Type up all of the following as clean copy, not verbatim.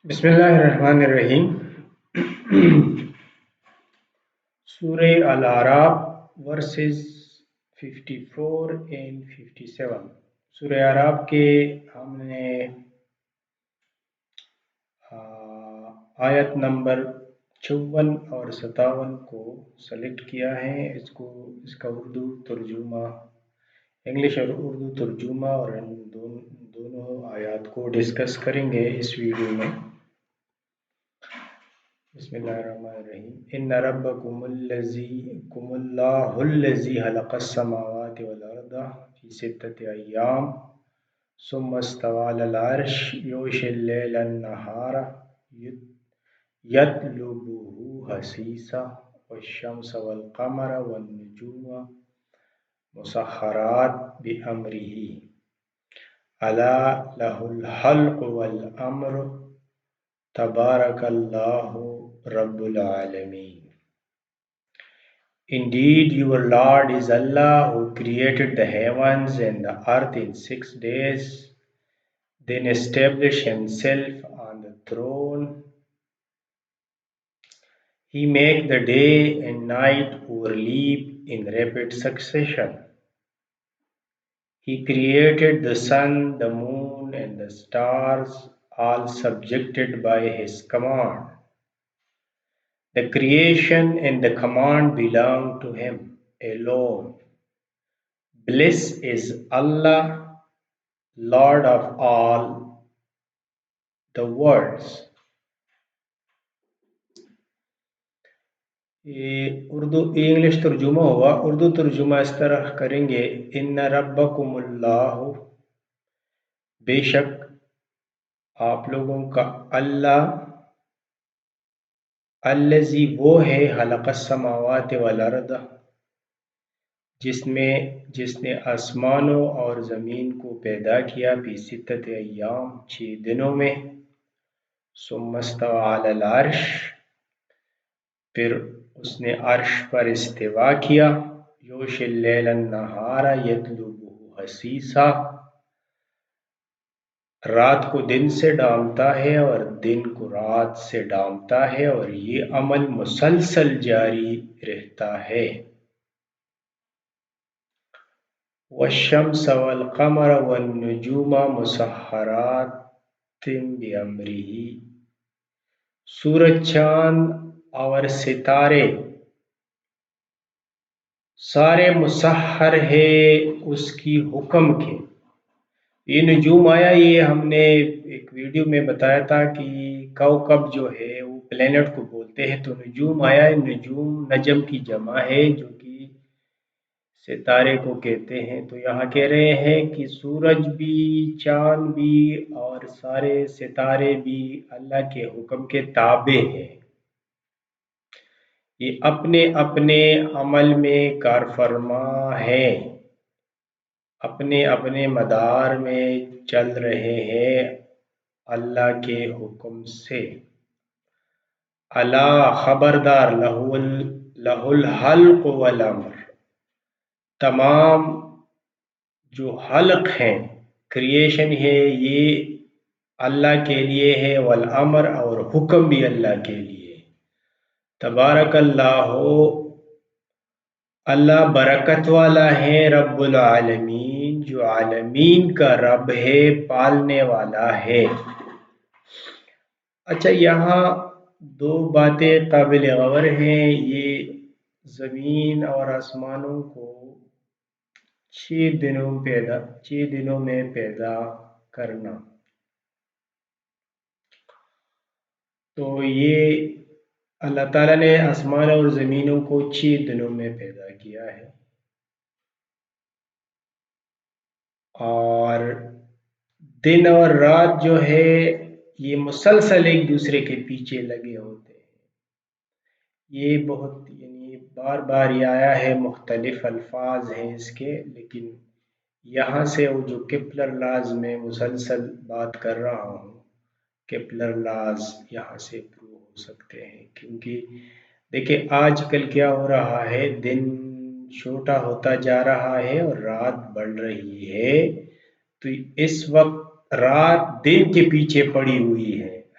بسم اللہ الرحمن الرحیم۔ سورہ الاعراف ورسز 54 اینڈ 57۔ سورہ اعراف کے ہم نے آیت نمبر 54 اور 57 کو سلیکٹ کیا ہے۔ اس کا اردو ترجمہ، انگلش اور اردو ترجمہ، اور دونوں آیات کو ڈسکس کریں گے اس ویڈیو میں۔ بسم اللہ الرحمن الرحیم۔ ان ربکم اللہ الذی خلق السماوات والارض فی ستۃ ایام ثم استوى علی العرش یغشی اللیل النہار یطلبہ حثیثا والشمس والقمر والنجوم مسخرات بامرہ الا لہ الخلق والامر تبارک اللہ رب العالمین۔ Indeed, your Lord is Allah who created the heavens and the earth in 6 days, then established himself on the throne. He makes the day and night overleap in rapid succession. He created the sun, the moon, and the stars, all subjected by his command. The creation and the command belong to him alone. Bliss is Allah, Lord of all the worlds. Urdu English ترجمہ ہوا، اردو ترجمہ اس طرح کریں گے: ان ربکم اللہ، بے شک آپ لوگوں کا اللہ، الذی وہ ہے، خلق السماوات والارض، جس نے آسمانوں اور زمین کو پیدا کیا، فی ستۃ ایام 6 دنوں میں، ثم استوى علی العرش، پھر اس نے عرش پر استوا کیا، یغشی اللیل النہار یطلبہ حثیثا، رات کو دن سے ڈھانپتا ہے اور دن کو رات سے ڈھانپتا ہے، اور یہ عمل مسلسل جاری رہتا ہے۔ والشمس والقمر والنجوم مسخرات بامرہ، سورج، چاند اور ستارے سارے مسخر ہے اس کی حکم کے۔ یہ نجوم آیا، یہ ہم نے ایک ویڈیو میں بتایا تھا کہ کوکب جو ہے وہ پلینٹ کو بولتے ہیں، تو نجوم آیا، نجوم نجم کی جمع ہے جو کہ ستارے کو کہتے ہیں۔ تو یہاں کہہ رہے ہیں کہ سورج بھی، چاند بھی اور سارے ستارے بھی اللہ کے حکم کے تابع ہیں۔ یہ اپنے اپنے عمل میں کارفرما ہیں، اپنے اپنے مدار میں چل رہے ہیں اللہ کے حکم سے۔ الا، خبردار، لہ الخلق والامر، تمام جو خلق ہیں، کریشن ہے، یہ اللہ کے لیے ہے، والامر، اور حکم بھی اللہ کے لیے۔ تبارک اللہ، اللہ برکت والا ہے، رب العالمین، جو عالمین کا رب ہے، پالنے والا ہے۔ اچھا، یہاں 2 باتیں قابل غور ہیں۔ یہ زمین اور آسمانوں کو 6 دنوں میں پیدا کرنا، تو یہ اللہ تعالیٰ نے آسمان اور زمینوں کو 6 دنوں میں پیدا کیا ہے، اور دن اور رات جو ہے یہ مسلسل ایک دوسرے کے پیچھے لگے ہوتے ہیں۔ یہ بہت بار بار یہ آیا ہے، مختلف الفاظ ہیں اس کے، لیکن یہاں سے وہ جو کیپلر لاز میں مسلسل بات کر رہا ہوں، کیپلر لاز یہاں سے پروو ہو سکتے ہیں، کیونکہ دیکھیں آج کل کیا ہو رہا ہے، دن چھوٹا ہوتا جا رہا ہے اور رات بڑھ رہی ہے، تو اس وقت رات دن کے پیچھے پڑی ہوئی ہے،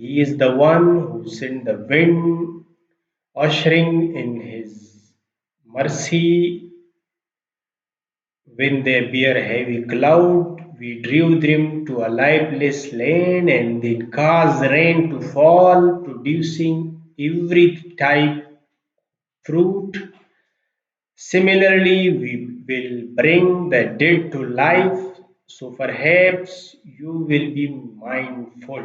He is the one who sent the wind ushering in his mercy. When they bear heavy cloud, we drew them to a lifeless land and then caused rain to fall, producing every type fruit. Similarly, we will bring the dead to life, so perhaps you will be mindful.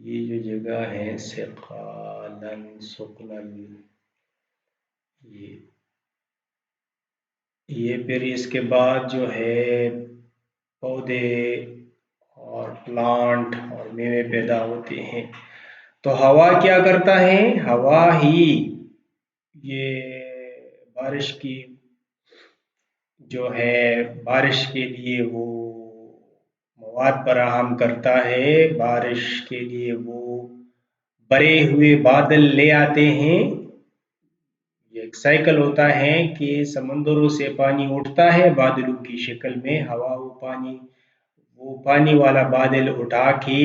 یہ جو جگہ ہے سقالن سقلن، یہ پھر اس کے بعد جو ہے پودے اور پلانٹ اور میوے پیدا ہوتے ہیں۔ تو ہوا کیا کرتا ہے؟ ہوا ہی یہ بارش کی جو ہے بارش کے لیے وہ مواد فراہم کرتا ہے، بارش کے لیے وہ بھرے ہوئے بادل لے آتے ہیں۔ یہ ایک سائیکل ہوتا ہے کہ سمندروں سے پانی اٹھتا ہے بادلوں کی شکل میں، ہوا وہ پانی والا بادل اٹھا کے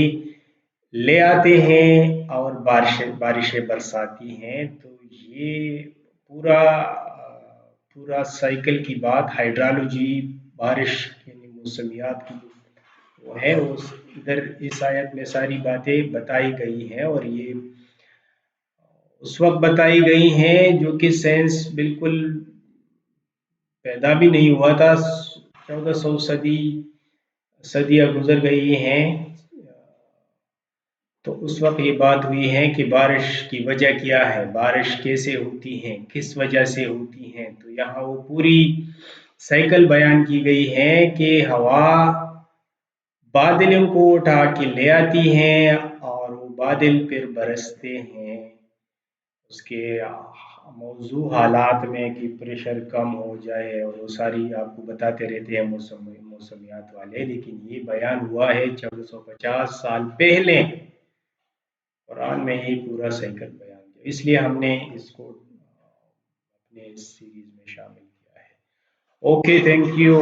لے آتے ہیں اور بارشیں برساتی ہیں۔ تو یہ پورا سائیکل کی بات ہائیڈرالوجی، بارش یعنی موسمیات کی وہ ہے، ادھر اس آیت میں ساری باتیں بتائی گئی ہیں، اور یہ اس وقت بتائی گئی ہیں جو کہ سائنس بالکل پیدا بھی نہیں ہوا تھا، 1400 صدیاں گزر گئی ہیں۔ تو اس وقت یہ بات ہوئی ہے کہ بارش کی وجہ کیا ہے، بارش کیسے ہوتی ہے، کس وجہ سے ہوتی ہے۔ تو یہاں وہ پوری سائیکل بیان کی گئی ہے کہ ہوا بادلوں کو اٹھا کے لے آتی ہیں اور وہ بادل پھر برستے ہیں اس کے موضوع حالات میں کہ پریشر کم ہو جائے، اور وہ ساری آپ کو بتاتے رہتے ہیں موسمیات والے، لیکن یہ بیان ہوا ہے 1450 سال پہلے، قرآن میں ہی پورا سائیکل بیان کیا، اس لیے ہم نے اس کو اپنے سیریز میں شامل کیا ہے۔ Okay, thank you.